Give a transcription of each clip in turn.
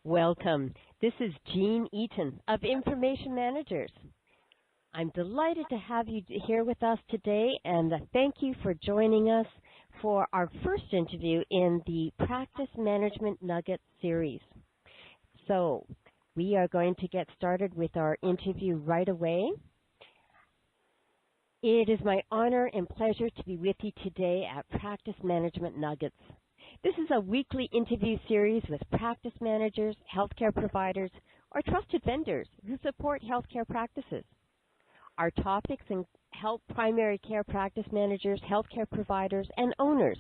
Welcome. This is Jean Eaton of Information Managers. I'm delighted to have you here with us today, and thank you for joining us for our first interview in the Practice Management Nuggets series. So we are going to get started with our interview right away. It is my honor and pleasure to be with you today at Practice Management Nuggets. This is a weekly interview series with practice managers, healthcare providers, or trusted vendors who support healthcare practices. Our topics help primary care practice managers, healthcare providers, and owners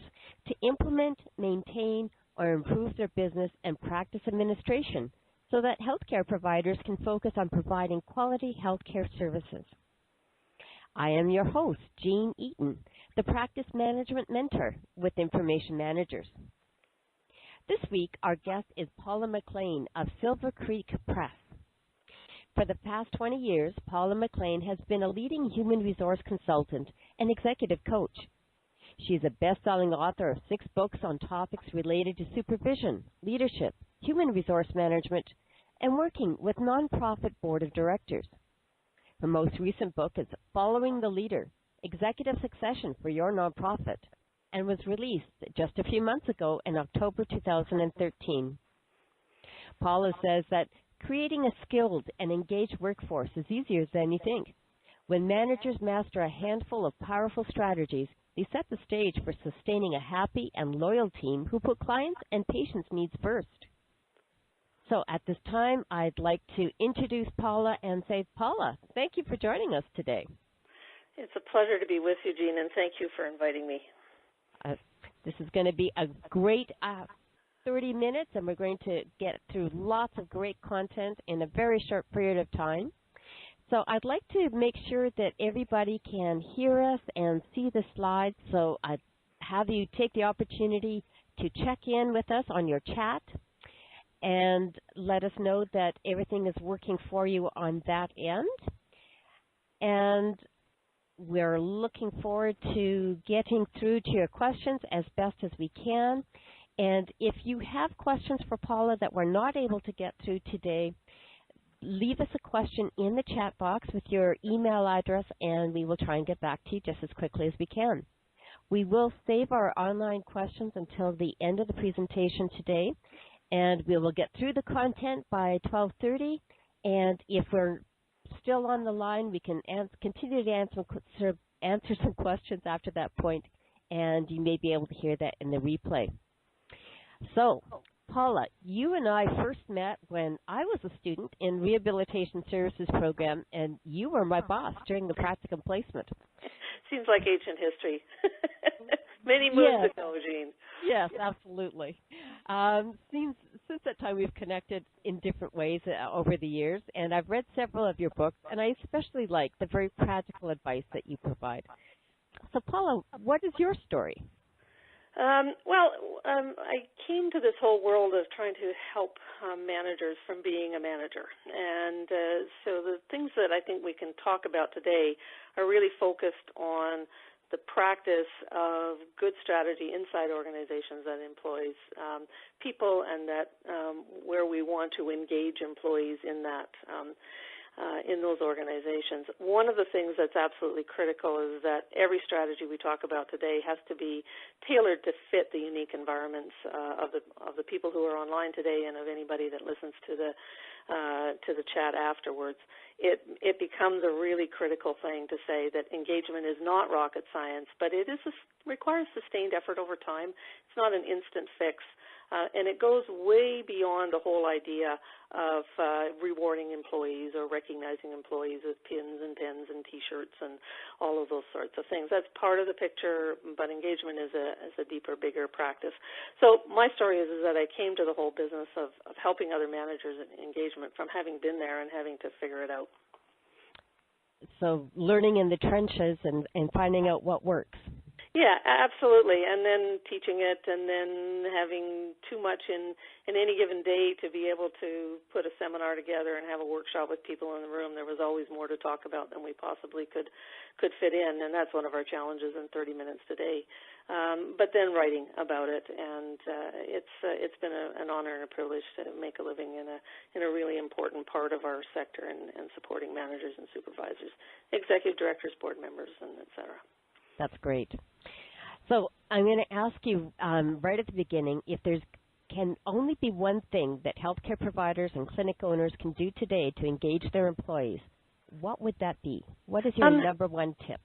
to implement, maintain, or improve their business and practice administration so that healthcare providers can focus on providing quality healthcare services. I am your host, Jean Eaton, the Practice Management Mentor with Information Managers. This week, our guest is Paula MacLean of Silver Creek Press. For the past 20 years, Paula MacLean has been a leading human resource consultant and executive coach. She is a best-selling author of 6 books on topics related to supervision, leadership, human resource management, and working with nonprofit board of directors. Her most recent book is Following the Leader, Executive Succession for Your Nonprofit, and was released just a few months ago in October 2013. Paula says that creating a skilled and engaged workforce is easier than you think. When managers master a handful of powerful strategies, they set the stage for sustaining a happy and loyal team who put clients' and patients' needs first. So at this time, I'd like to introduce Paula and say, Paula, thank you for joining us today. It's a pleasure to be with you, Jean, and thank you for inviting me. This is going to be a great 30 minutes, and we're going to get through lots of great content in a very short period of time. So I'd like to make sure that everybody can hear us and see the slides, so I'd have you take the opportunity to check in with us on your chat and let us know that everything is working for you on that end. And we're looking forward to getting through to your questions as best as we can. And if you have questions for Paula that we're not able to get through today, leave us a question in the chat box with your email address, and we will try and get back to you just as quickly as we can. We will save our online questions until the end of the presentation today, and we will get through the content by 12:30. And if we're still on the line, we can continue to answer some questions after that point, and you may be able to hear that in the replay. So, Paula, you and I first met when I was a student in Rehabilitation Services Program, and you were my boss during the practicum placement. Seems like ancient history. Many moons ago, Jean. Yes, absolutely. Since that time, we've connected in different ways over the years, and I've read several of your books, and I especially like the very practical advice that you provide. So, Paula, what is your story? I came to this whole world of trying to help managers from being a manager. And so the things that I think we can talk about today are really focused on the practice of good strategy inside organizations that employs people, and that where we want to engage employees in that in those organizations. One of the things that's absolutely critical is that every strategy we talk about today has to be tailored to fit the unique environments of the people who are online today, and of anybody that listens to the chat afterwards. It becomes a really critical thing to say that engagement is not rocket science, but it requires sustained effort over time. It's not an instant fix. And it goes way beyond the whole idea of rewarding employees or recognizing employees with pins and pens and T-shirts and all of those sorts of things. That's part of the picture, but engagement is a deeper, bigger practice. So my story is that I came to the whole business of helping other managers in engagement from having been there and having to figure it out. So learning in the trenches and finding out what works. Yeah, absolutely, and then teaching it, and then having too much in any given day to be able to put a seminar together and have a workshop with people in the room. There was always more to talk about than we possibly could fit in, and that's one of our challenges in 30 minutes today. but then writing about it, and it's been an honor and a privilege to make a living in a really important part of our sector and supporting managers and supervisors, executive directors, board members, and et cetera. That's great. So I'm going to ask you right at the beginning, if there's can only be one thing that healthcare providers and clinic owners can do today to engage their employees, what would that be? What is your number one tip?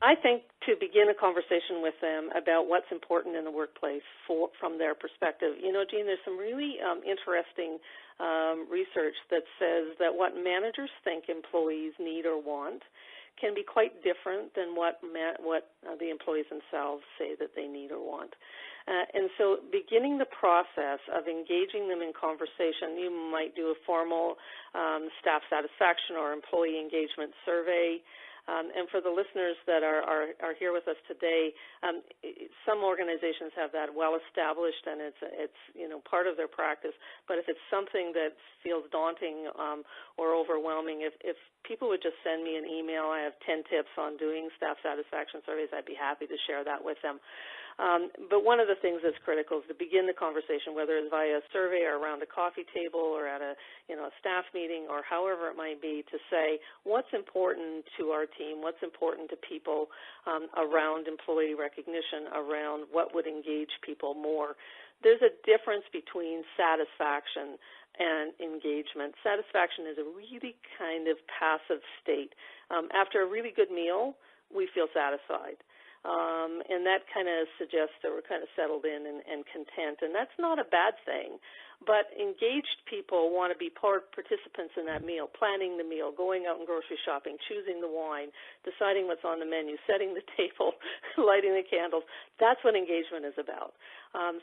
I think to begin a conversation with them about what's important in the workplace from their perspective. You know, Jean, there's some really interesting research that says that what managers think employees need or want can be quite different than what the employees themselves say that they need or want. And so beginning the process of engaging them in conversation, you might do a formal staff satisfaction or employee engagement survey. And for the listeners that are here with us today, some organizations have that well established, and it's part of their practice. But if it's something that feels daunting or overwhelming, if people would just send me an email, I have 10 tips on doing staff satisfaction surveys, I'd be happy to share that with them. But one of the things that's critical is to begin the conversation, whether it's via a survey or around a coffee table or at a staff meeting or however it might be, to say what's important to our team, what's important to people around employee recognition, around what would engage people more. There's a difference between satisfaction and engagement. Satisfaction is a really kind of passive state. After a really good meal, we feel satisfied. And that kind of suggests that we're kind of settled in and content, and that's not a bad thing. But engaged people want to be participants in that meal, planning the meal, going out and grocery shopping, choosing the wine, deciding what's on the menu, setting the table, lighting the candles. That's what engagement is about.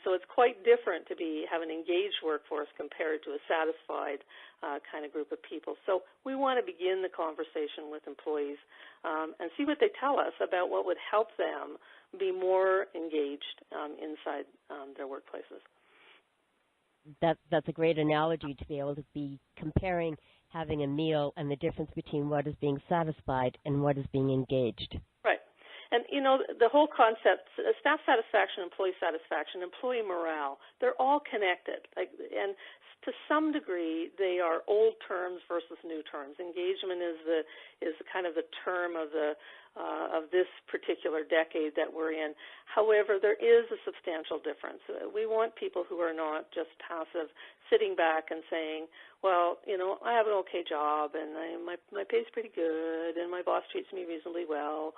So it's quite different to have an engaged workforce compared to a satisfied kind of group of people. So we want to begin the conversation with employees and see what they tell us about what would help them be more engaged inside their workplaces. That's a great analogy to be able to be comparing having a meal and the difference between what is being satisfied and what is being engaged. Right. And, the whole concept, staff satisfaction, employee morale, they're all connected. And to some degree, they are old terms versus new terms. Engagement is kind of the term of this particular decade that we're in. However, there is a substantial difference. We want people who are not just passive, sitting back and saying, well, I have an okay job, and my pay's pretty good, and my boss treats me reasonably well.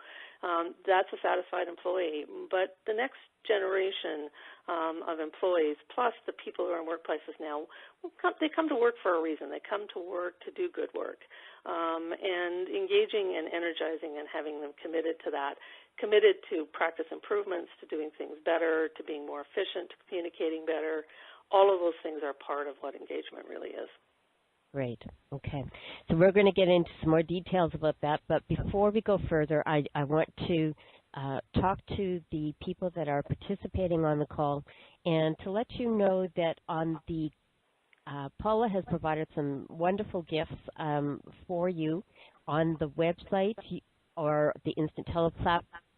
That's a satisfied employee. But the next generation of employees, plus the people who are in workplaces now, they come to work for a reason. They come to work to do good work. And engaging and energizing and having them committed to that, committed to practice improvements, to doing things better, to being more efficient, to communicating better. All of those things are part of what engagement really is. Great. Okay. So we're going to get into some more details about that, but before we go further, I want to talk to the people that are participating on the call and to let you know that on the Paula has provided some wonderful gifts for you on the website or the Instant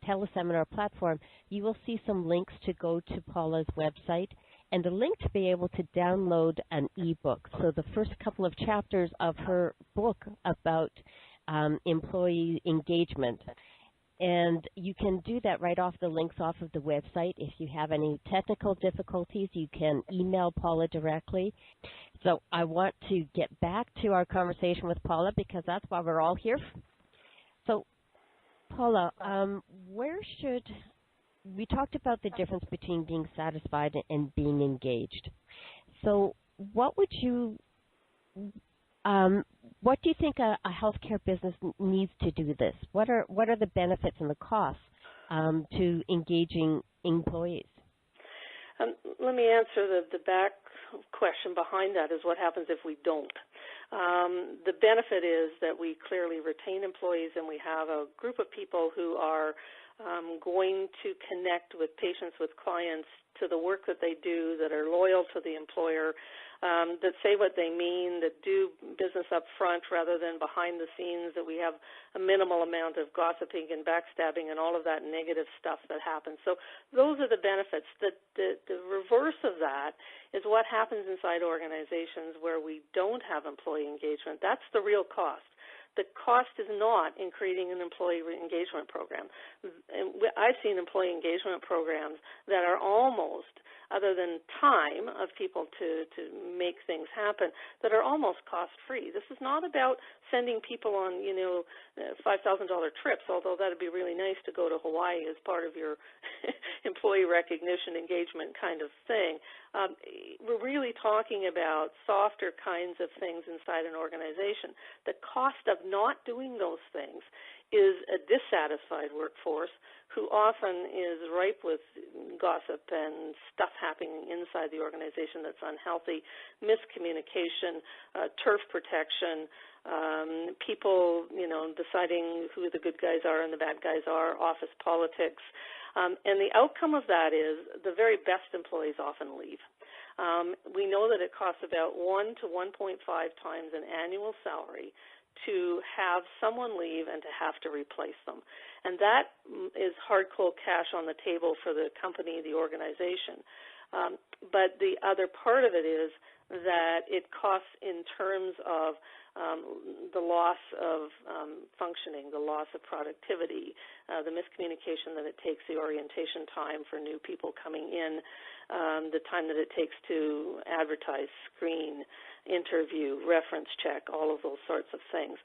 Teleseminar platform. You will see some links to go to Paula's website and a link to be able to download an e-book. So the first couple of chapters of her book about employee engagement. And you can do that right off the links off of the website. If you have any technical difficulties, you can email Paula directly. So I want to get back to our conversation with Paula because that's why we're all here. So Paula, we talked about the difference between being satisfied and being engaged. So what do you think a healthcare business needs to do this? What are the benefits and the costs to engaging employees? Let me answer the back question behind that is what happens if we don't. The benefit is that we clearly retain employees and we have a group of people who are going to connect with patients, with clients, to the work that they do, that are loyal to the employer, that say what they mean, that do business up front rather than behind the scenes, that we have a minimal amount of gossiping and backstabbing and all of that negative stuff that happens. So those are the benefits. The reverse of that is what happens inside organizations where we don't have employee engagement. That's the real cost. The cost is not in creating an employee engagement program. And I've seen employee engagement programs that are almost, other than time of people to make things happen, that are almost cost-free. This is not about sending people on, $5,000 trips, although that would be really nice to go to Hawaii as part of your employee recognition engagement kind of thing. We're really talking about softer kinds of things inside an organization. The cost of not doing those things is a dissatisfied workforce who often is ripe with gossip and stuff happening inside the organization that's unhealthy, miscommunication, turf protection, people, deciding who the good guys are and the bad guys are, office politics. And the outcome of that is the very best employees often leave. We know that it costs about 1 to 1.5 times an annual salary to have someone leave and to have to replace them. And that is hard, cold cash on the table for the company, the organization. But the other part of it is that it costs in terms of the loss of functioning, the loss of productivity, the miscommunication that it takes, the orientation time for new people coming in, the time that it takes to advertise, screen, interview, reference check, all of those sorts of things.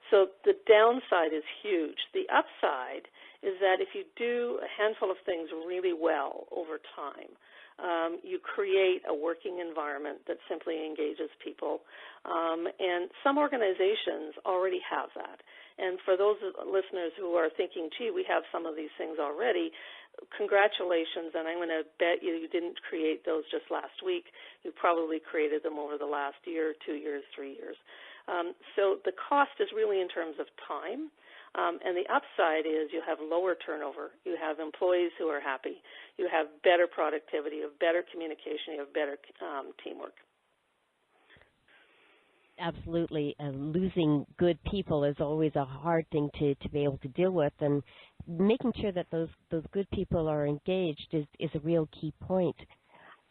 So the downside is huge. The upside is that if you do a handful of things really well over time, you create a working environment that simply engages people. And some organizations already have that. And for those listeners who are thinking, gee, we have some of these things already, congratulations, and I'm going to bet you didn't create those just last week. You probably created them over the last year, 2 years, 3 years. So the cost is really in terms of time. And the upside is you have lower turnover. You have employees who are happy. You have better productivity. You have better communication. You have better teamwork. Absolutely. Losing good people is always a hard thing to be able to deal with, and making sure that those good people are engaged is a real key point.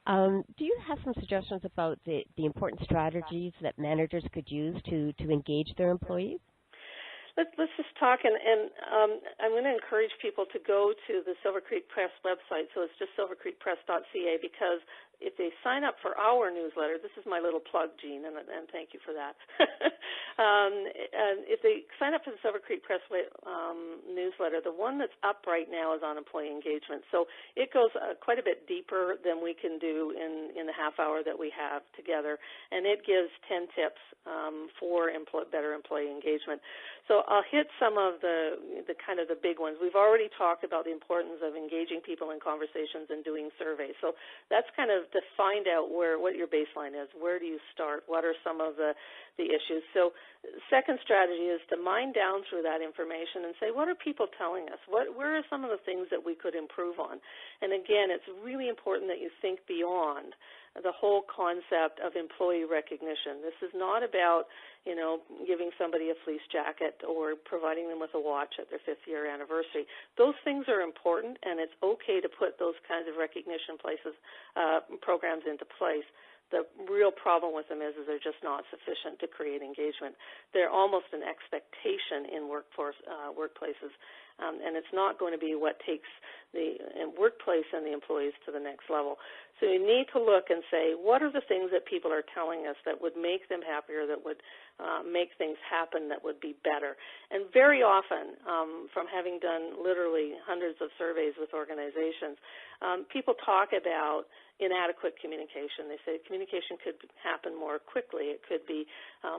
Do you have some suggestions about the important strategies that managers could use to engage their employees? Let's just talk, and I'm going to encourage people to go to the Silver Creek Press website, so it's just silvercreekpress.ca, because if they sign up for our newsletter, this is my little plug, Jean, and thank you for that. If they sign up for the Silver Creek Press newsletter, the one that's up right now is on employee engagement. So it goes quite a bit deeper than we can do in the half hour that we have together, and it gives 10 tips for better employee engagement. So I'll hit some of the kind of the big ones. We've already talked about the importance of engaging people in conversations and doing surveys. So that's kind of to find out what your baseline is. Where do you start? What are some of the issues? So second strategy is to mine down through that information and say, what are people telling us? Where are some of the things that we could improve on? And again, it's really important that you think beyond the whole concept of employee recognition. This is not about, giving somebody a fleece jacket or providing them with a watch at their 5th year anniversary. Those things are important, and it's okay to put those kinds of recognition programs into place. The real problem with them is they're just not sufficient to create engagement. They're almost an expectation in workplaces, and it's not going to be what takes the workplace and the employees to the next level. So you need to look and say, what are the things that people are telling us that would make them happier, that would make things happen, that would be better? And very often, from having done literally hundreds of surveys with organizations, people talk about inadequate communication. They say communication could happen more quickly. It could be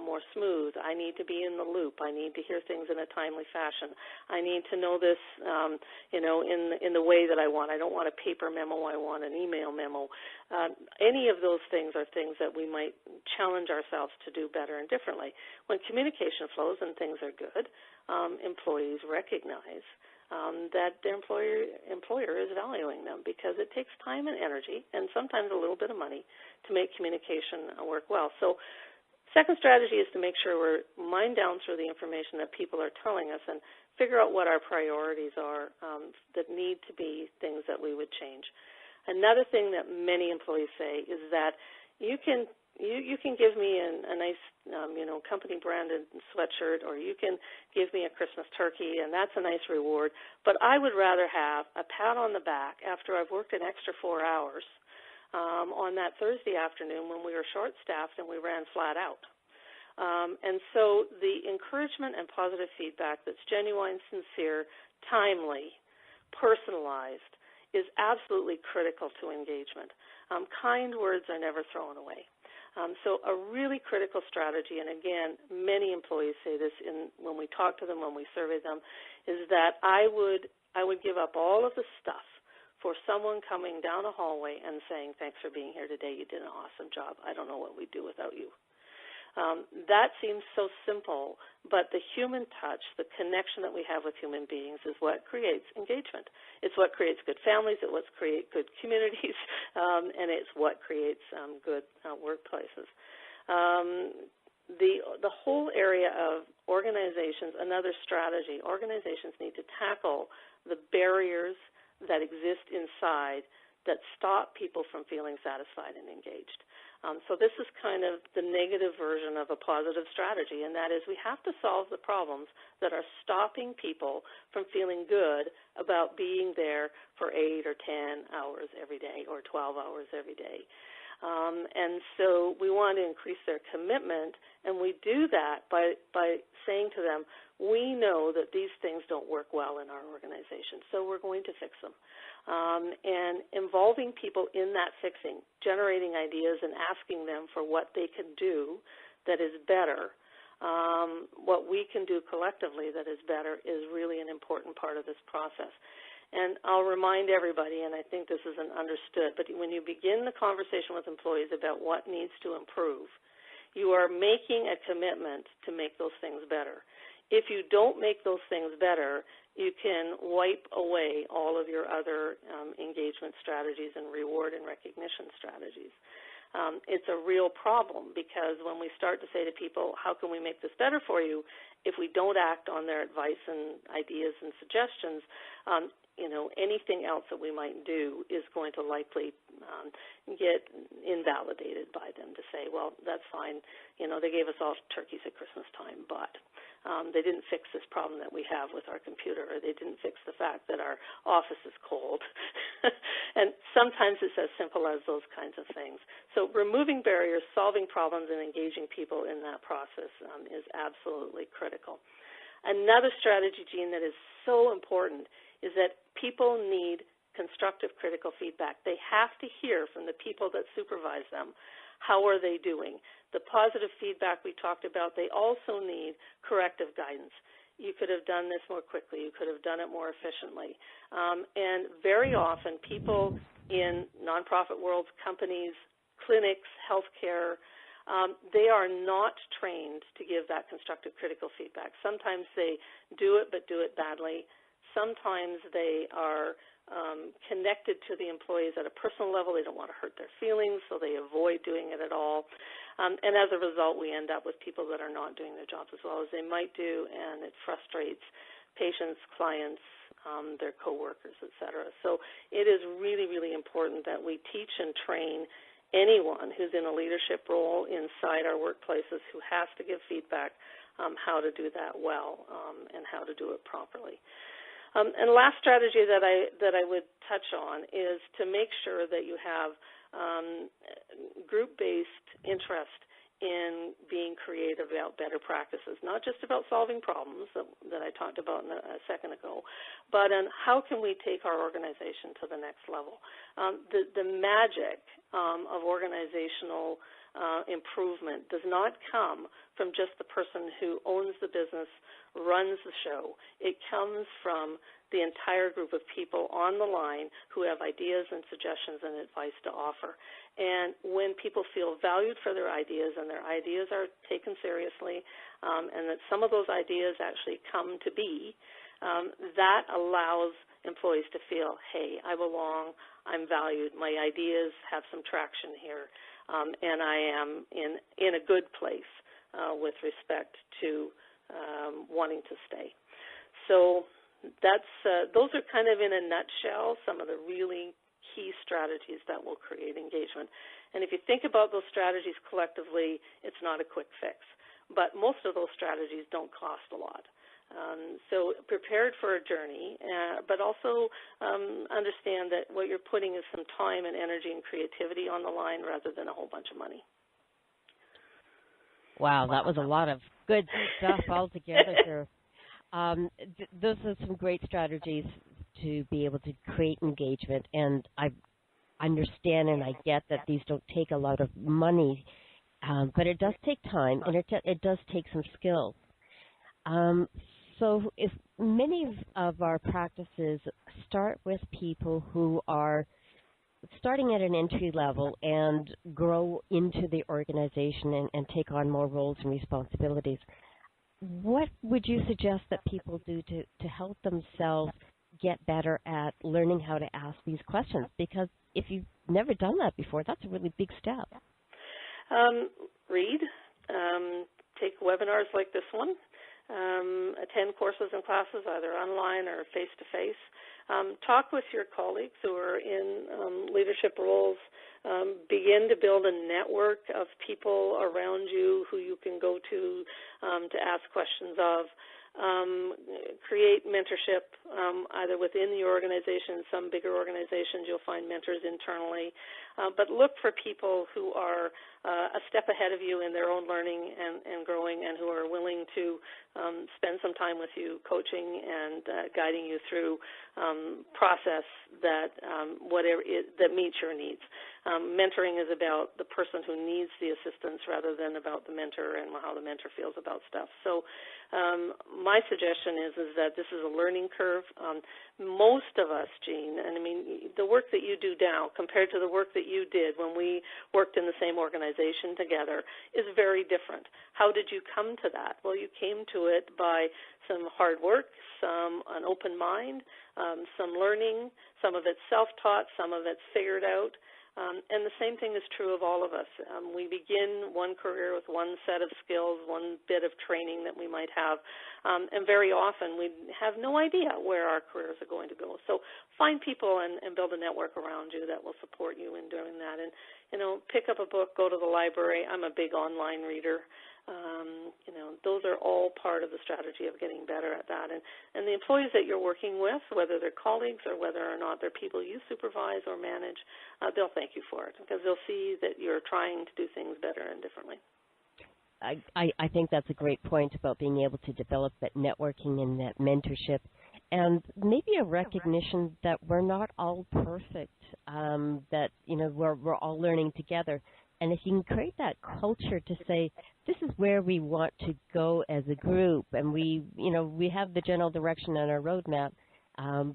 more smooth. I need to be in the loop. I need to hear things in a timely fashion. I need to know this, in the way that I want. I don't want a paper memo. I want an email memo. Any of those things are things that we might challenge ourselves to do better and differently. When communication flows and things are good, employees recognize that their employer is valuing them, because it takes time and energy and sometimes a little bit of money to make communication work well. So second strategy is to make sure we're mind down through the information that people are telling us and figure out what our priorities are that need to be things that we would change. Another thing that many employees say is that you can give me a nice company branded sweatshirt, or you can give me a Christmas turkey, and that's a nice reward, but I would rather have a pat on the back after I've worked an extra 4 hours on that Thursday afternoon when we were short-staffed and we ran flat out. And so the encouragement and positive feedback that's genuine, sincere, timely, personalized is absolutely critical to engagement. Kind words are never thrown away. So a really critical strategy, and again, many employees say this when we talk to them, when we survey them, is that I would give up all of the stuff for someone coming down a hallway and saying, "Thanks for being here today. You did an awesome job. I don't know what we'd do without you." That seems so simple, but the human touch, the connection that we have with human beings is what creates engagement. It's what creates good families, it's what creates good communities, and it's what creates good workplaces. The whole area of organizations, another strategy, organizations need to tackle the barriers that exist inside that stop people from feeling satisfied and engaged. So this is kind of the negative version of a positive strategy, and that is we have to solve the problems that are stopping people from feeling good about being there for 8 or 10 hours every day or 12 hours every day. And so we want to increase their commitment, and we do that by saying to them, we know that these things don't work well in our organization, so we're going to fix them. And involving people in that fixing, generating ideas and asking them for what they can do that is better, what we can do collectively that is better, is really an important part of this process. And I'll remind everybody, and I think this isn't understood, but when you begin the conversation with employees about what needs to improve, you are making a commitment to make those things better. If you don't make those things better, you can wipe away all of your other engagement strategies and reward and recognition strategies. It's a real problem, because when we start to say to people, how can we make this better for you, if we don't act on their advice and ideas and suggestions, anything else that we might do is going to likely get invalidated by them to say, well, that's fine. They gave us all turkeys at Christmas time, but they didn't fix this problem that we have with our computer, or they didn't fix the fact that our office is cold. And sometimes it's as simple as those kinds of things. So removing barriers, solving problems, and engaging people in that process is absolutely critical. Another strategy, Jean, that is so important is that people need constructive critical feedback. They have to hear from the people that supervise them. How are they doing? The positive feedback we talked about, they also need corrective guidance. You could have done this more quickly. You could have done it more efficiently. And very often people in nonprofit worlds, companies, clinics, healthcare, they are not trained to give that constructive critical feedback. Sometimes they do it but do it badly. Sometimes they are connected to the employees at a personal level. They don't want to hurt their feelings, so they avoid doing it at all. And as a result, we end up with people that are not doing their jobs as well as they might do, and it frustrates patients, clients, their coworkers, et cetera. So it is really, really important that we teach and train anyone who's in a leadership role inside our workplaces who has to give feedback how to do that well and how to do it properly. And last strategy that I would touch on is to make sure that you have group-based interest in being creative about better practices, not just about solving problems that I talked about a second ago, but on how can we take our organization to the next level. The magic of organizational improvement does not come from just the person who owns the business, runs the show. It comes from the entire group of people on the line who have ideas and suggestions and advice to offer. And when people feel valued for their ideas and their ideas are taken seriously and that some of those ideas actually come to be, that allows employees to feel, hey, I belong, I'm valued, my ideas have some traction here, and I am in a good place with respect to wanting to stay. So those are kind of in a nutshell some of the really key strategies that will create engagement. And if you think about those strategies collectively, it's not a quick fix. But most of those strategies don't cost a lot. So prepared for a journey, but also understand that what you're putting is some time and energy and creativity on the line rather than a whole bunch of money. Wow, that was a lot of good stuff altogether there. Those are some great strategies to be able to create engagement, and I understand and I get that these don't take a lot of money, but it does take time, and it does take some skills. So if many of our practices start with people who are starting at an entry level and grow into the organization and take on more roles and responsibilities, what would you suggest that people do to help themselves get better at learning how to ask these questions? Because if you've never done that before, that's a really big step. Read, take webinars like this one, attend courses and classes either online or face-to-face. Talk with your colleagues who are in leadership roles. Begin to build a network of people around you who you can go to ask questions of. Create mentorship either within the organization. Some bigger organizations you'll find mentors internally. But look for people who are a step ahead of you in their own learning and growing, and who are willing to spend some time with you coaching and guiding you through process that that meets your needs. Mentoring is about the person who needs the assistance rather than about the mentor and how the mentor feels about stuff. So my suggestion is that this is a learning curve. Most of us, Jean, and I mean, the work that you do now compared to the work that you did when we worked in the same organization together is very different. How did you come to that? Well, you came to it by some hard work, an open mind, some learning, some of it's self-taught, some of it's figured out. And the same thing is true of all of us. We begin one career with one set of skills, one bit of training that we might have, and very often we have no idea where our careers are going to go. So find people and build a network around you that will support you in doing that. And, pick up a book, go to the library. I'm a big online reader. Those are all part of the strategy of getting better at that. And the employees that you're working with, whether they're colleagues or whether or not they're people you supervise or manage, they'll thank you for it because they'll see that you're trying to do things better and differently. I think that's a great point about being able to develop that networking and that mentorship, and maybe a recognition that we're not all perfect, that we're all learning together. And if you can create that culture to say, this is where we want to go as a group, and we have the general direction on our roadmap,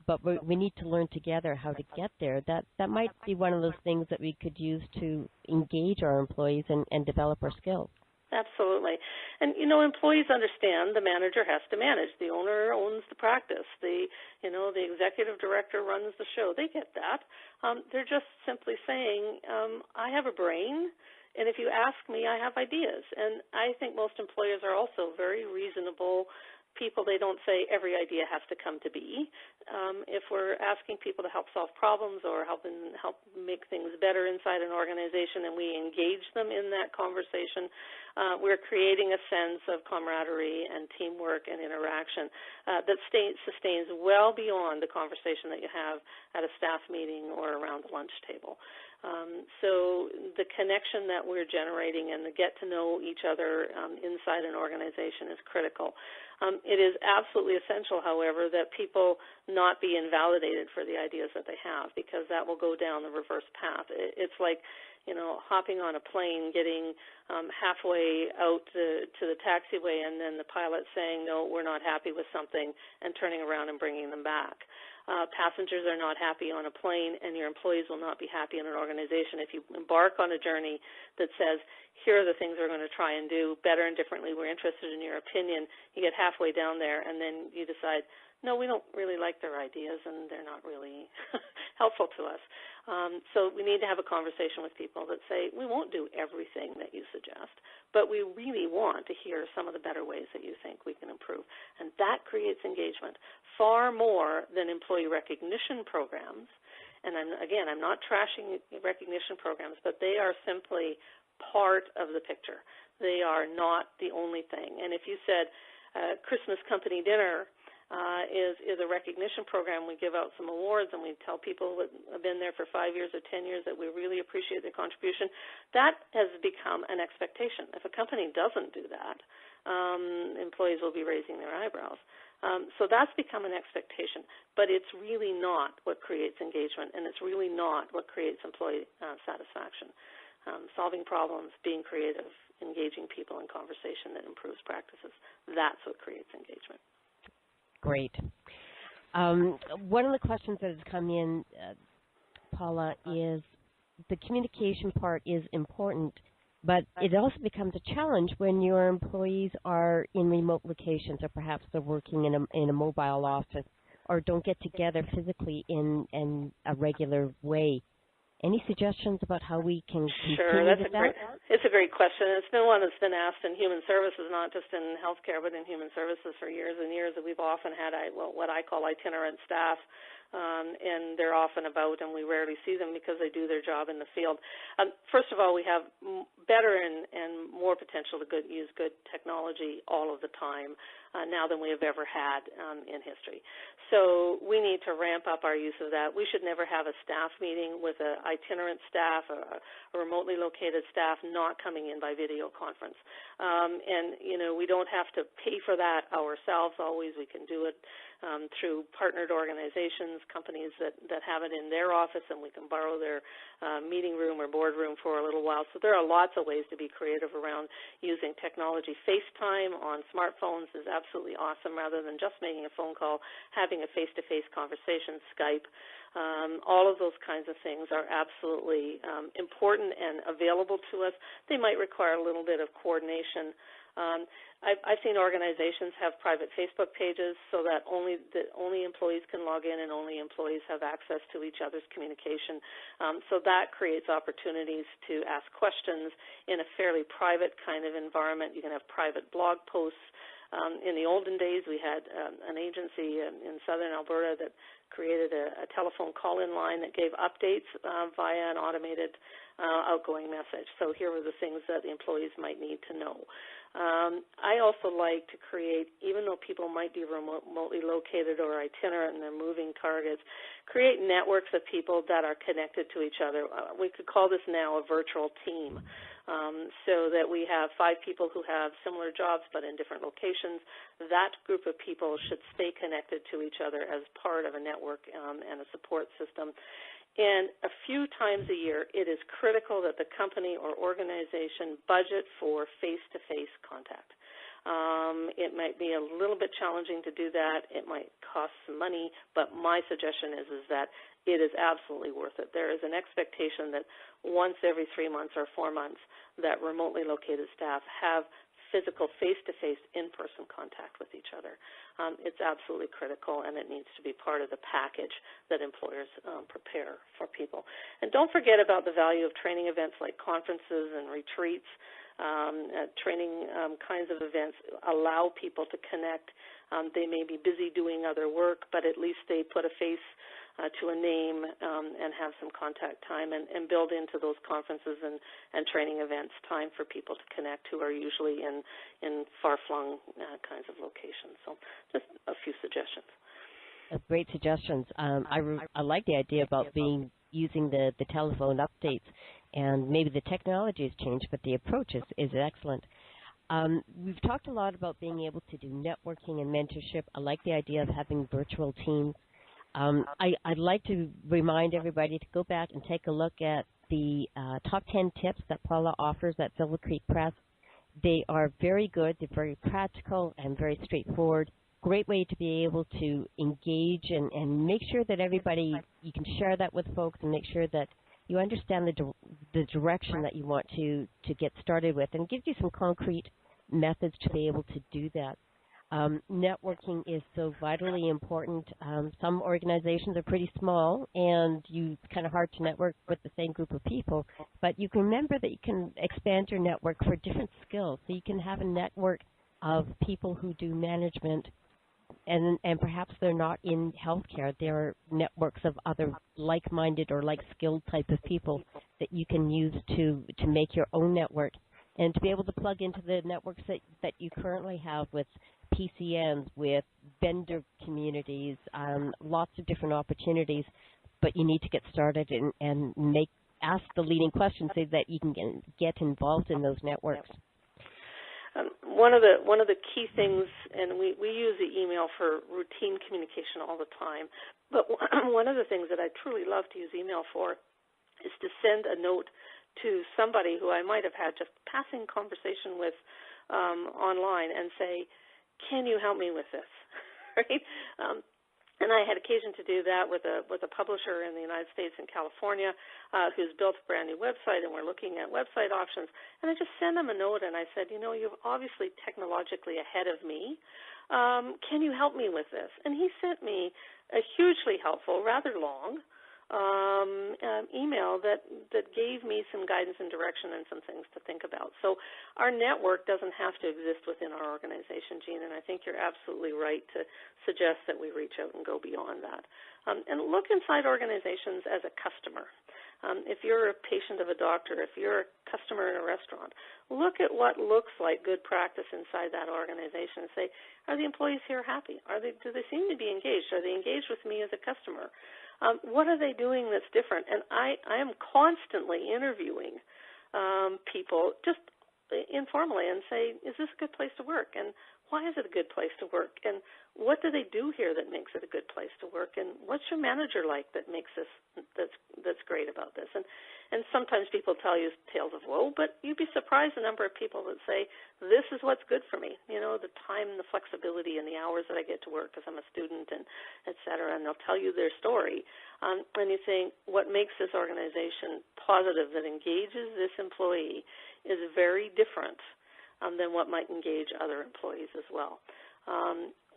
but we need to learn together how to get there. That might be one of those things that we could use to engage our employees and develop our skills. Absolutely. And, employees understand the manager has to manage. The owner owns the practice. The executive director runs the show. They get that. They're just simply saying, I have a brain, and if you ask me, I have ideas. And I think most employers are also very reasonable people. They don't say every idea has to come to be. If we're asking people to help solve problems or help make things better inside an organization and we engage them in that conversation, we're creating a sense of camaraderie and teamwork and interaction that sustains well beyond the conversation that you have at a staff meeting or around the lunch table. So the connection that we're generating and the get to know each other inside an organization is critical. It is absolutely essential, however, that people not be invalidated for the ideas that they have, because that will go down the reverse path. It's like, hopping on a plane, getting halfway out to the taxiway, and then the pilot saying, no, we're not happy with something, and turning around and bringing them back. Passengers are not happy on a plane, and your employees will not be happy in an organization if you embark on a journey that says, here are the things we're going to try and do better and differently. We're interested in your opinion. You get halfway down there, and then you decide, no, we don't really like their ideas and they're not really helpful to us. So we need to have a conversation with people that say, we won't do everything that you suggest, but we really want to hear some of the better ways that you think we can improve. And that creates engagement far more than employee recognition programs. And I'm not trashing recognition programs, but they are simply part of the picture. They are not the only thing. And if you said Christmas company dinner is a recognition program, we give out some awards and we tell people that have been there for 5 years or 10 years that we really appreciate their contribution, that has become an expectation. If a company doesn't do that, employees will be raising their eyebrows. So that's become an expectation, but it's really not what creates engagement, and it's really not what creates employee satisfaction. Solving problems, being creative, engaging people in conversation that improves practices, that's what creates engagement. Great. One of the questions that has come in, Paula, is the communication part is important, but it also becomes a challenge when your employees are in remote locations, or perhaps they're working in a mobile office, or don't get together physically in a regular way. Any suggestions about how we can Sure, it's a great question. It's been one that's been asked in human services, not just in healthcare, but in human services for years and years. That we've often had what I call itinerant staff, and they're often about, and we rarely see them because they do their job in the field. First of all, we have better and more potential to use good technology all of the time now than we have ever had in history. So we need to ramp up our use of that. We should never have a staff meeting with an itinerant staff or a remotely located staff not coming in by video conference. And, we don't have to pay for that ourselves always. We can do it through partnered organizations, companies that have it in their office, and we can borrow their meeting room or boardroom for a little while. So there are lots of ways to be creative around using technology. FaceTime on smartphones is absolutely awesome. Rather than just making a phone call, having a face-to-face conversation, Skype, all of those kinds of things are absolutely important and available to us. They might require a little bit of coordination. I've seen organizations have private Facebook pages so that only employees can log in and only employees have access to each other's communication. So that creates opportunities to ask questions in a fairly private kind of environment. You can have private blog posts. In the olden days, we had an agency in southern Alberta that created a telephone call-in line that gave updates via an automated outgoing message. So here were the things that the employees might need to know. I also like to create, even though people might be remotely located or itinerant and they're moving targets, create networks of people that are connected to each other. We could call this now a virtual team. So that we have 5 people who have similar jobs but in different locations. That group of people should stay connected to each other as part of a network and a support system. And a few times a year, it is critical that the company or organization budget for face-to-face contact. It might be a little bit challenging to do that. It might cost some money, but my suggestion is that it is absolutely worth it. There is an expectation that once every 3 months or 4 months that remotely located staff have physical face-to-face in-person contact with each other. It's absolutely critical, and it needs to be part of the package that employers prepare for people. And don't forget about the value of training events like conferences and retreats. Training kinds of events allow people to connect. They may be busy doing other work, but at least they put a face to a name and have some contact time and build into those conferences and training events time for people to connect who are usually in far-flung kinds of locations. So just a few suggestions. Great suggestions. I like the idea about using the telephone updates, and maybe the technology has changed, but the approach is excellent. We've talked a lot about being able to do networking and mentorship. I like the idea of having virtual teams. I'd like to remind everybody to go back and take a look at the top 10 tips that Paula offers at Silver Creek Press. They are very good. They're very practical and very straightforward. Great way to be able to engage and make sure that everybody, you can share that with folks and make sure that you understand the direction that you want to get started with, and gives you some concrete methods to be able to do that. Networking is so vitally important. Some organizations are pretty small, and it's kind of hard to network with the same group of people. But you can remember that you can expand your network for different skills. So you can have a network of people who do management, and perhaps they're not in healthcare. There are networks of other like-minded or like-skilled type of people that you can use to make your own network, and to be able to plug into the networks that you currently have with PCNs, with vendor communities, lots of different opportunities. But you need to get started and ask the leading questions so that you can get involved in those networks. One of the key things, and we use the email for routine communication all the time, but one of the things that I truly love to use email for is to send a note to somebody who I might have had just passing conversation with online and say, can you help me with this? Right? And I had occasion to do that with a publisher in the United States in California who's built a brand new website, and we're looking at website options. And I just sent him a note, and I said, you're obviously technologically ahead of me. Can you help me with this? And he sent me a hugely helpful, rather long email that gave me some guidance and direction and some things to think about. So our network doesn't have to exist within our organization, Jean, and I think you're absolutely right to suggest that we reach out and go beyond that. And look inside organizations as a customer. If you're a patient of a doctor, if you're a customer in a restaurant, look at what looks like good practice inside that organization and say, are the employees here happy? Do they seem to be engaged? Are they engaged with me as a customer? What are they doing that's different? And I am constantly interviewing people just informally and say, is this a good place to work? And why is it a good place to work? And what do they do here that makes it a good place to work? And what's your manager like that makes this that's great about this? And sometimes people tell you tales of woe, but you'd be surprised the number of people that say, this is what's good for me. The time, the flexibility, and the hours that I get to work because I'm a student, and et cetera, and they'll tell you their story. And you think, what makes this organization positive that engages this employee is very different than what might engage other employees as well.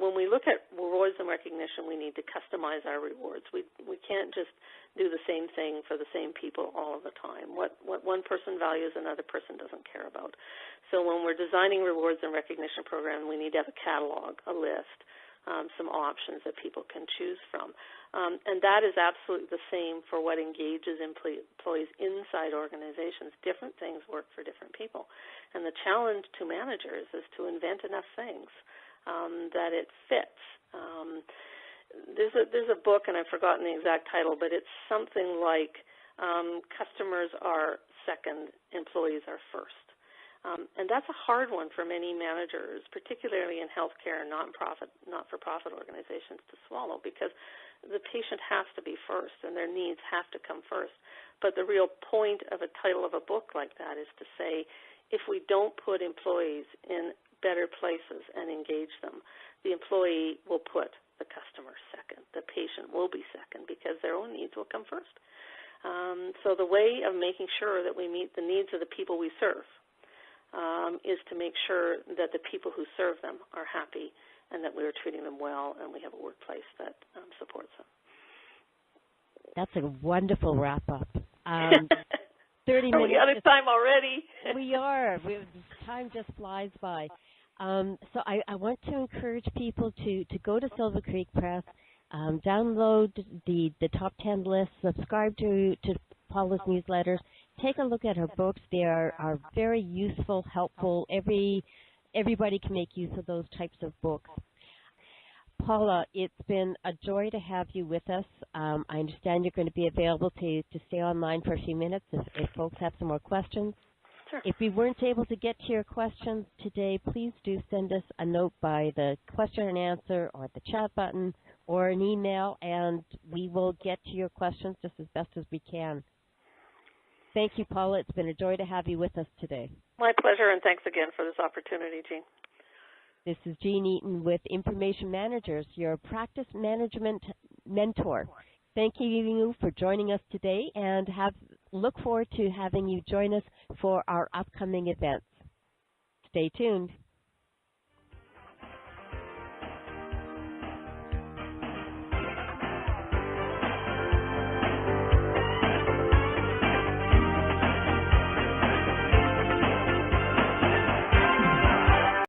When we look at rewards and recognition, we need to customize our rewards. We can't just do the same thing for the same people all of the time. What one person values, another person doesn't care about. So when we're designing rewards and recognition programs, we need to have a catalog, a list, some options that people can choose from. And that is absolutely the same for what engages employees inside organizations. Different things work for different people. And the challenge to managers is to invent enough things that it fits. There's a book, and I've forgotten the exact title, but it's something like customers are second, employees are first. And that's a hard one for many managers, particularly in healthcare and not-for-profit organizations, to swallow, because the patient has to be first and their needs have to come first. But the real point of a title of a book like that is to say, if we don't put employees in better places and engage them, the employee will put the customer second. The patient will be second because their own needs will come first. So the way of making sure that we meet the needs of the people we serve is to make sure that the people who serve them are happy and that we are treating them well and we have a workplace that supports them. That's a wonderful wrap-up. 30 minutes. Are we out of time already? We are. Time just flies by. So I want to encourage people to go to Silver Creek Press, download the top 10 list, subscribe to Paula's newsletters, take a look at her books. They are very useful, helpful. Everybody can make use of those types of books. Paula, it's been a joy to have you with us. I understand you're going to be available to stay online for a few minutes if folks have some more questions. Sure. If we weren't able to get to your questions today, please do send us a note by the question and answer or the chat button or an email, and we will get to your questions just as best as we can. Thank you, Paula. It's been a joy to have you with us today. My pleasure, and thanks again for this opportunity, Jean. This is Jean Eaton with Information Managers, your practice management mentor. Thank you for joining us today, and look forward to having you join us for our upcoming events. Stay tuned.